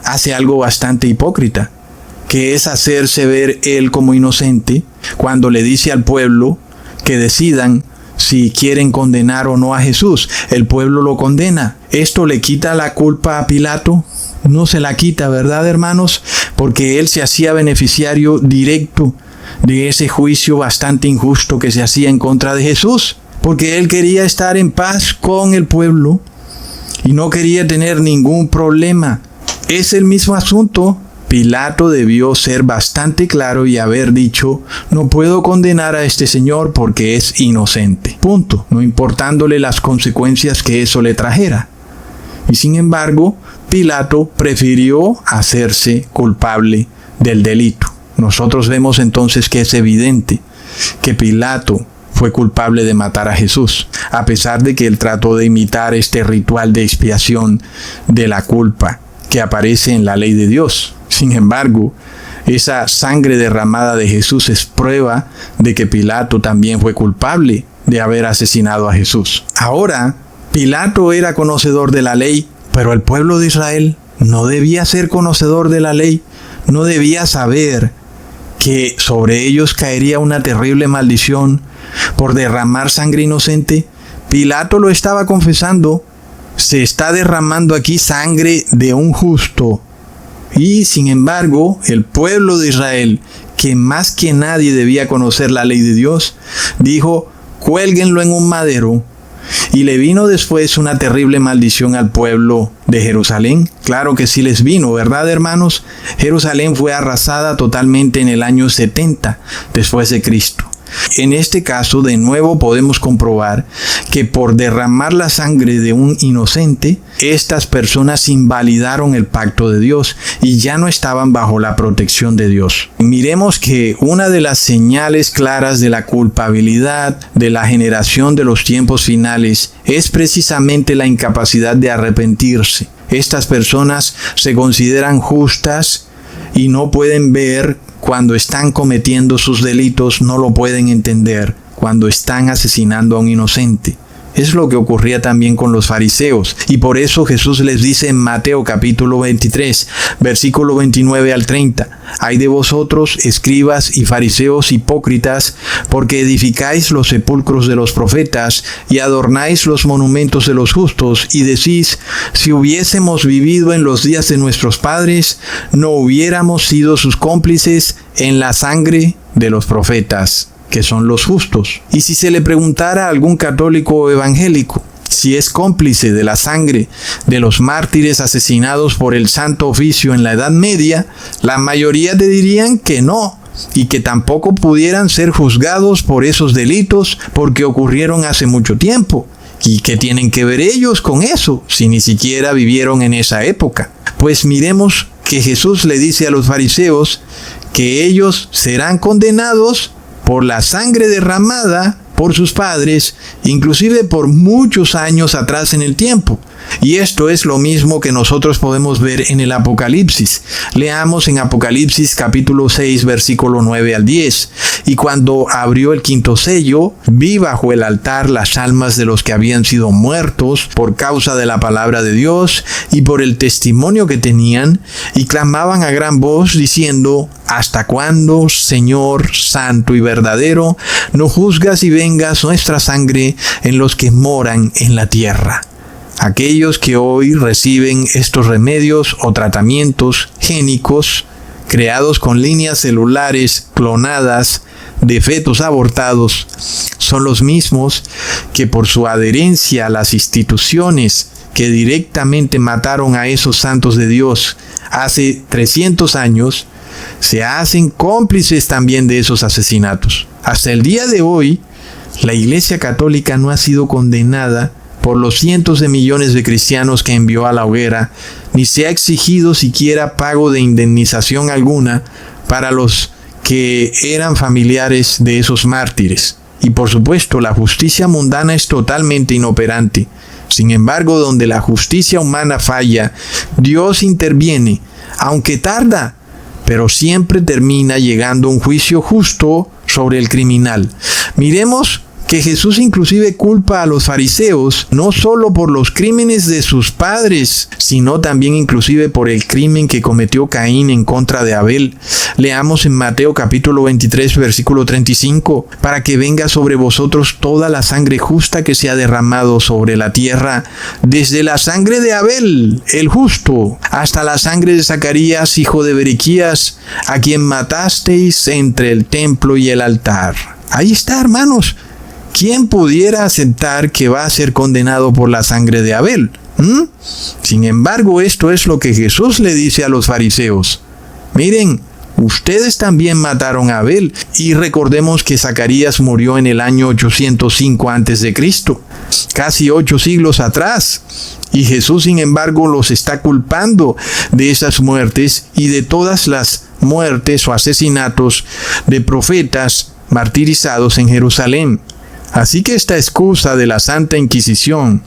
hace algo bastante hipócrita, que es hacerse ver él como inocente cuando le dice al pueblo que decidan si quieren condenar o no a Jesús. El pueblo lo condena. ¿Esto le quita la culpa a Pilato? No se la quita, ¿verdad, hermanos? Porque él se hacía beneficiario directo de ese juicio bastante injusto que se hacía en contra de Jesús, porque él quería estar en paz con el pueblo y no quería tener ningún problema. Es el mismo asunto. Pilato debió ser bastante claro y haber dicho: no puedo condenar a este señor porque es inocente. Punto. No importándole las consecuencias que eso le trajera. Y sin embargo, Pilato prefirió hacerse culpable del delito. Nosotros vemos entonces que es evidente que Pilato fue culpable de matar a Jesús, a pesar de que él trató de imitar este ritual de expiación de la culpa que aparece en la ley de Dios. Sin embargo, esa sangre derramada de Jesús es prueba de que Pilato también fue culpable de haber asesinado a Jesús. Ahora, Pilato era conocedor de la ley, pero el pueblo de Israel no debía ser conocedor de la ley, no debía saber que sobre ellos caería una terrible maldición por derramar sangre inocente. Pilato lo estaba confesando: se está derramando aquí sangre de un justo. Y sin embargo, el pueblo de Israel, que más que nadie debía conocer la ley de Dios, dijo: cuélguenlo en un madero. Y le vino después una terrible maldición al pueblo de Jerusalén. Claro que sí les vino, ¿verdad, hermanos? Jerusalén fue arrasada totalmente en el año 70 después de Cristo. En este caso, de nuevo podemos comprobar que por derramar la sangre de un inocente, estas personas invalidaron el pacto de Dios y ya no estaban bajo la protección de Dios. Miremos que una de las señales claras de la culpabilidad de la generación de los tiempos finales es precisamente la incapacidad de arrepentirse. Estas personas se consideran justas y no pueden ver cuando están cometiendo sus delitos, no lo pueden entender cuando están asesinando a un inocente. Es lo que ocurría también con los fariseos. Y por eso Jesús les dice en Mateo capítulo 23, versículo 29 al 30. Ay de vosotros, escribas y fariseos hipócritas, porque edificáis los sepulcros de los profetas y adornáis los monumentos de los justos, y decís: si hubiésemos vivido en los días de nuestros padres, no hubiéramos sido sus cómplices en la sangre de los profetas, que son los justos. Y si se le preguntara a algún católico o evangélico si es cómplice de la sangre de los mártires asesinados por el Santo Oficio en la Edad Media, la mayoría te dirían que no, y que tampoco pudieran ser juzgados por esos delitos porque ocurrieron hace mucho tiempo. ¿Y qué tienen que ver ellos con eso si ni siquiera vivieron en esa época? Pues miremos que Jesús le dice a los fariseos que ellos serán condenados por la sangre derramada por sus padres, inclusive por muchos años atrás en el tiempo. Y esto es lo mismo que nosotros podemos ver en el Apocalipsis. Leamos en Apocalipsis capítulo 6, versículo 9 al 10. Y cuando abrió el quinto sello, vi bajo el altar las almas de los que habían sido muertos por causa de la palabra de Dios y por el testimonio que tenían, y clamaban a gran voz diciendo: ¿hasta cuándo, Señor santo y verdadero, no juzgas y vengas nuestra sangre en los que moran en la tierra? Aquellos que hoy reciben estos remedios o tratamientos génicos creados con líneas celulares clonadas de fetos abortados son los mismos que, por su adherencia a las instituciones que directamente mataron a esos santos de Dios hace 300 años, se hacen cómplices también de esos asesinatos. Hasta el día de hoy, la Iglesia Católica no ha sido condenada por los cientos de millones de cristianos que envió a la hoguera, ni se ha exigido siquiera pago de indemnización alguna para los que eran familiares de esos mártires. Y por supuesto, la justicia mundana es totalmente inoperante. Sin embargo, donde la justicia humana falla, Dios interviene, aunque tarda, pero siempre termina llegando un juicio justo sobre el criminal. Miremos que Jesús inclusive culpa a los fariseos no solo por los crímenes de sus padres, sino también inclusive por el crimen que cometió Caín en contra de Abel. Leamos en Mateo capítulo 23, versículo 35, para que venga sobre vosotros toda la sangre justa que se ha derramado sobre la tierra, desde la sangre de Abel, el justo, hasta la sangre de Zacarías, hijo de Berequías, a quien matasteis entre el templo y el altar. Ahí está, hermanos. ¿Quién pudiera aceptar que va a ser condenado por la sangre de Abel? Sin embargo, esto es lo que Jesús le dice a los fariseos. Miren, ustedes también mataron a Abel, y recordemos que Zacarías murió en el año 805 a.C., casi 8 siglos atrás. Y Jesús, sin embargo, los está culpando de esas muertes y de todas las muertes o asesinatos de profetas martirizados en Jerusalén. Así que esta excusa de la Santa Inquisición,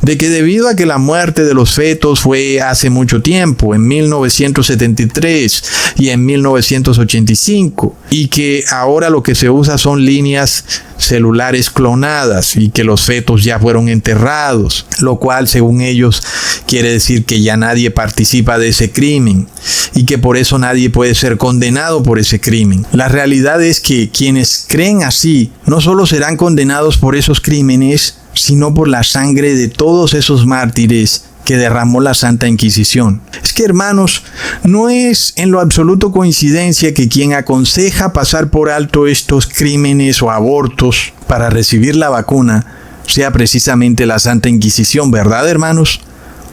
de que debido a que la muerte de los fetos fue hace mucho tiempo, en 1973 y en 1985, y que ahora lo que se usa son líneas celulares clonadas y que los fetos ya fueron enterrados, lo cual según ellos quiere decir que ya nadie participa de ese crimen y que por eso nadie puede ser condenado por ese crimen. La realidad es que quienes creen así no solo serán condenados por esos crímenes, sino por la sangre de todos esos mártires que derramó la Santa Inquisición. Es que, hermanos, no es en lo absoluto coincidencia que quien aconseja pasar por alto estos crímenes o abortos para recibir la vacuna sea precisamente la Santa Inquisición, ¿verdad, hermanos?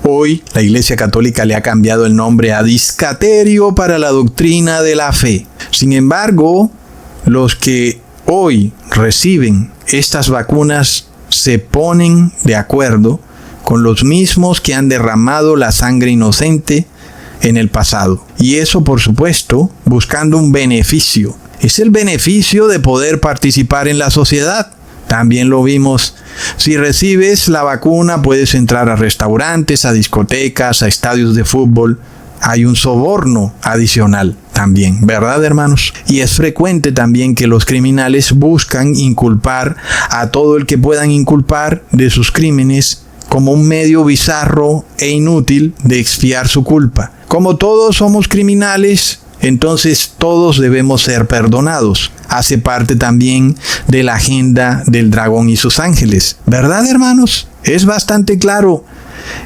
Hoy la Iglesia Católica le ha cambiado el nombre a Discaterio para la doctrina de la fe. Sin embargo, los que hoy reciben estas vacunas se ponen de acuerdo con los mismos que han derramado la sangre inocente en el pasado. Y eso, por supuesto, buscando un beneficio. Es el beneficio de poder participar en la sociedad. También lo vimos. Si recibes la vacuna, puedes entrar a restaurantes, a discotecas, a estadios de fútbol. Hay un soborno adicional también, ¿verdad, hermanos? Y es frecuente también que los criminales buscan inculpar a todo el que puedan inculpar de sus crímenes como un medio bizarro e inútil de expiar su culpa. Como todos somos criminales, entonces todos debemos ser perdonados. Hace parte también de la agenda del dragón y sus ángeles. ¿Verdad, hermanos? Es bastante claro.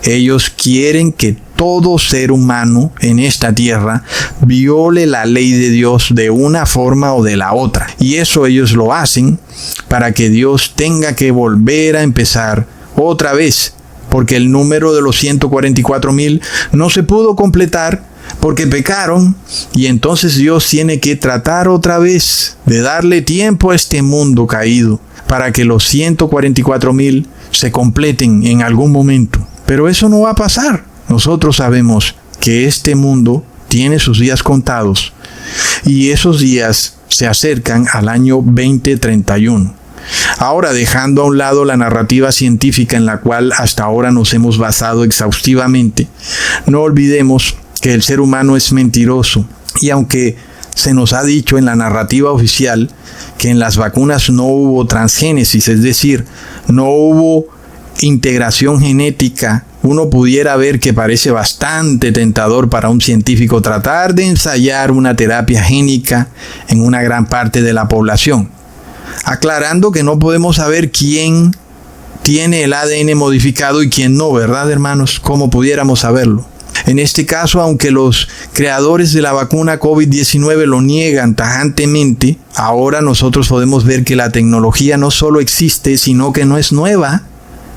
Ellos quieren que todo ser humano en esta tierra viole la ley de Dios de una forma o de la otra. Y eso ellos lo hacen para que Dios tenga que volver a empezar otra vez, porque el número de los 144,000 no se pudo completar porque pecaron, y entonces Dios tiene que tratar otra vez de darle tiempo a este mundo caído para que los 144,000 se completen en algún momento. Pero eso no va a pasar. Nosotros sabemos que este mundo tiene sus días contados y esos días se acercan al año 2031. Ahora, dejando a un lado la narrativa científica en la cual hasta ahora nos hemos basado exhaustivamente, no olvidemos que el ser humano es mentiroso, y aunque se nos ha dicho en la narrativa oficial que en las vacunas no hubo transgénesis, es decir, no hubo integración genética, uno pudiera ver que parece bastante tentador para un científico tratar de ensayar una terapia génica en una gran parte de la población. Aclarando que no podemos saber quién tiene el ADN modificado y quién no, ¿verdad, hermanos? ¿Cómo pudiéramos saberlo? En este caso, aunque los creadores de la vacuna COVID-19 lo niegan tajantemente, ahora nosotros podemos ver que la tecnología no solo existe, sino que no es nueva.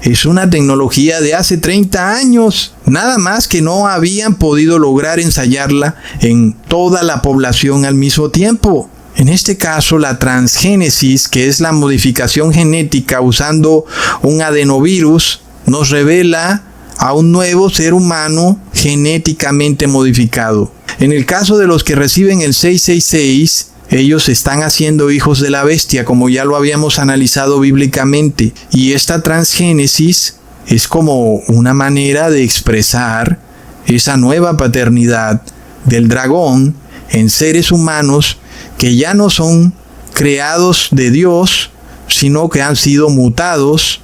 Es una tecnología de hace 30 años. Nada más que no habían podido lograr ensayarla en toda la población al mismo tiempo. En este caso, la transgénesis, que es la modificación genética usando un adenovirus, nos revela a un nuevo ser humano genéticamente modificado. En el caso de los que reciben el 666, ellos están haciendo hijos de la bestia, como ya lo habíamos analizado bíblicamente. Y esta transgénesis es como una manera de expresar esa nueva paternidad del dragón en seres humanos que ya no son creados de Dios, sino que han sido mutados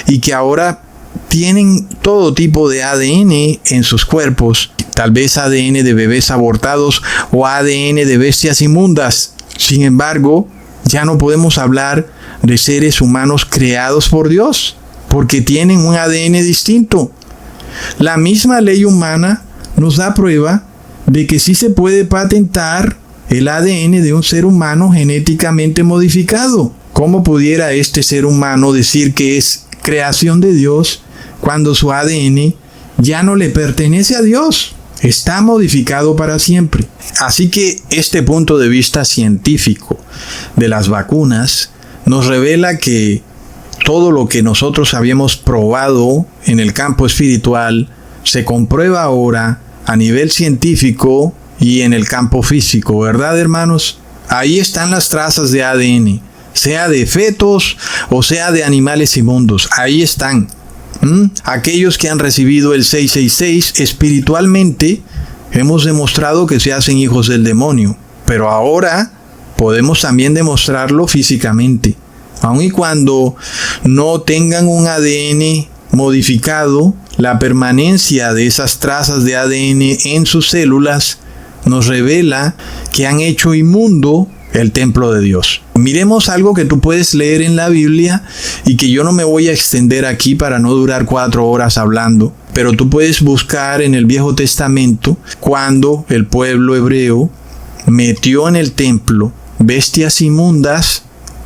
y que ahora tienen todo tipo de ADN en sus cuerpos, tal vez ADN de bebés abortados o ADN de bestias inmundas. Sin embargo, ya no podemos hablar de seres humanos creados por Dios, porque tienen un ADN distinto. La misma ley humana nos da prueba de que sí se puede patentar el ADN de un ser humano genéticamente modificado. ¿Cómo pudiera este ser humano decir que es creación de Dios cuando su ADN ya no le pertenece a Dios? Está modificado para siempre. Así que este punto de vista científico de las vacunas nos revela que todo lo que nosotros habíamos probado en el campo espiritual se comprueba ahora a nivel científico y en el campo físico, ¿verdad, hermanos? Ahí están las trazas de ADN, sea de fetos o sea de animales inmundos. Ahí están. Aquellos que han recibido el 666 espiritualmente, hemos demostrado que se hacen hijos del demonio, pero ahora podemos también demostrarlo físicamente. Aun y cuando no tengan un ADN modificado, la permanencia de esas trazas de ADN en sus células nos revela que han hecho inmundo el templo de Dios. Miremos algo que tú puedes leer en la Biblia y que yo no me voy a extender aquí para no durar 4 horas hablando, pero tú puedes buscar en el Viejo Testamento cuando el pueblo hebreo metió en el templo bestias inmundas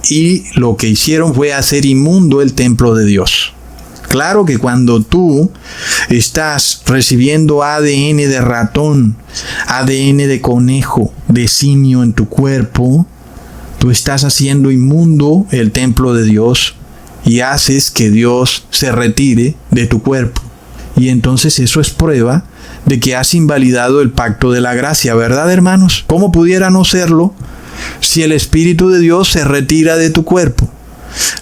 y lo que hicieron fue hacer inmundo el templo de Dios. Claro que cuando tú estás recibiendo ADN de ratón, ADN de conejo, de simio en tu cuerpo, tú estás haciendo inmundo el templo de Dios y haces que Dios se retire de tu cuerpo. Y entonces eso es prueba de que has invalidado el pacto de la gracia, ¿verdad, hermanos? ¿Cómo pudiera no serlo si el Espíritu de Dios se retira de tu cuerpo?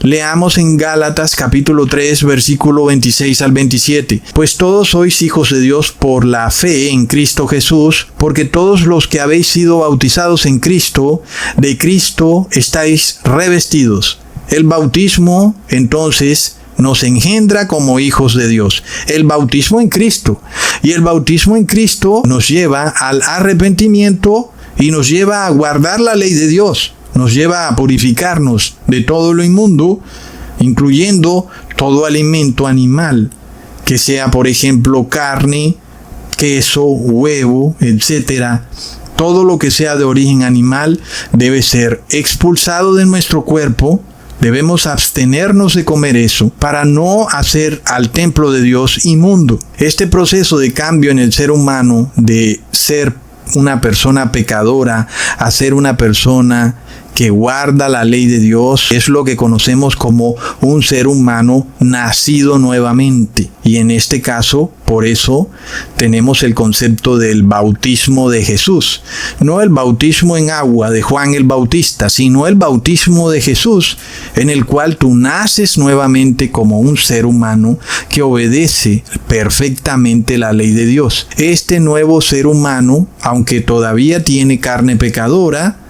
Leamos en Gálatas capítulo 3 versículo 26 al 27. Pues todos sois hijos de Dios por la fe en Cristo Jesús, porque todos los que habéis sido bautizados en Cristo, de Cristo estáis revestidos. El bautismo, entonces, nos engendra como hijos de Dios. El bautismo en Cristo. Y el bautismo en Cristo nos lleva al arrepentimiento y nos lleva a guardar la ley de Dios. Nos lleva a purificarnos de todo lo inmundo, incluyendo todo alimento animal, que sea, por ejemplo, carne, queso, huevo, etc. Todo lo que sea de origen animal debe ser expulsado de nuestro cuerpo. Debemos abstenernos de comer eso para no hacer al templo de Dios inmundo. Este proceso de cambio en el ser humano, de ser una persona pecadora a ser una persona que guarda la ley de Dios, es lo que conocemos como un ser humano nacido nuevamente. Y en este caso, por eso, tenemos el concepto del bautismo de Jesús. No el bautismo en agua de Juan el Bautista, sino el bautismo de Jesús, en el cual tú naces nuevamente como un ser humano que obedece perfectamente la ley de Dios. Este nuevo ser humano, aunque todavía tiene carne pecadora,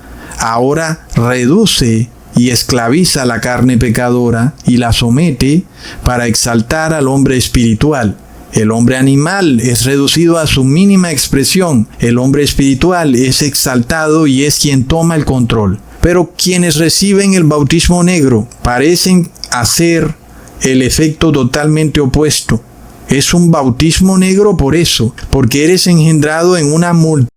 ahora reduce y esclaviza la carne pecadora y la somete para exaltar al hombre espiritual. El hombre animal es reducido a su mínima expresión. El hombre espiritual es exaltado y es quien toma el control. Pero quienes reciben el bautismo negro parecen hacer el efecto totalmente opuesto. Es un bautismo negro por eso, porque eres engendrado en una multitud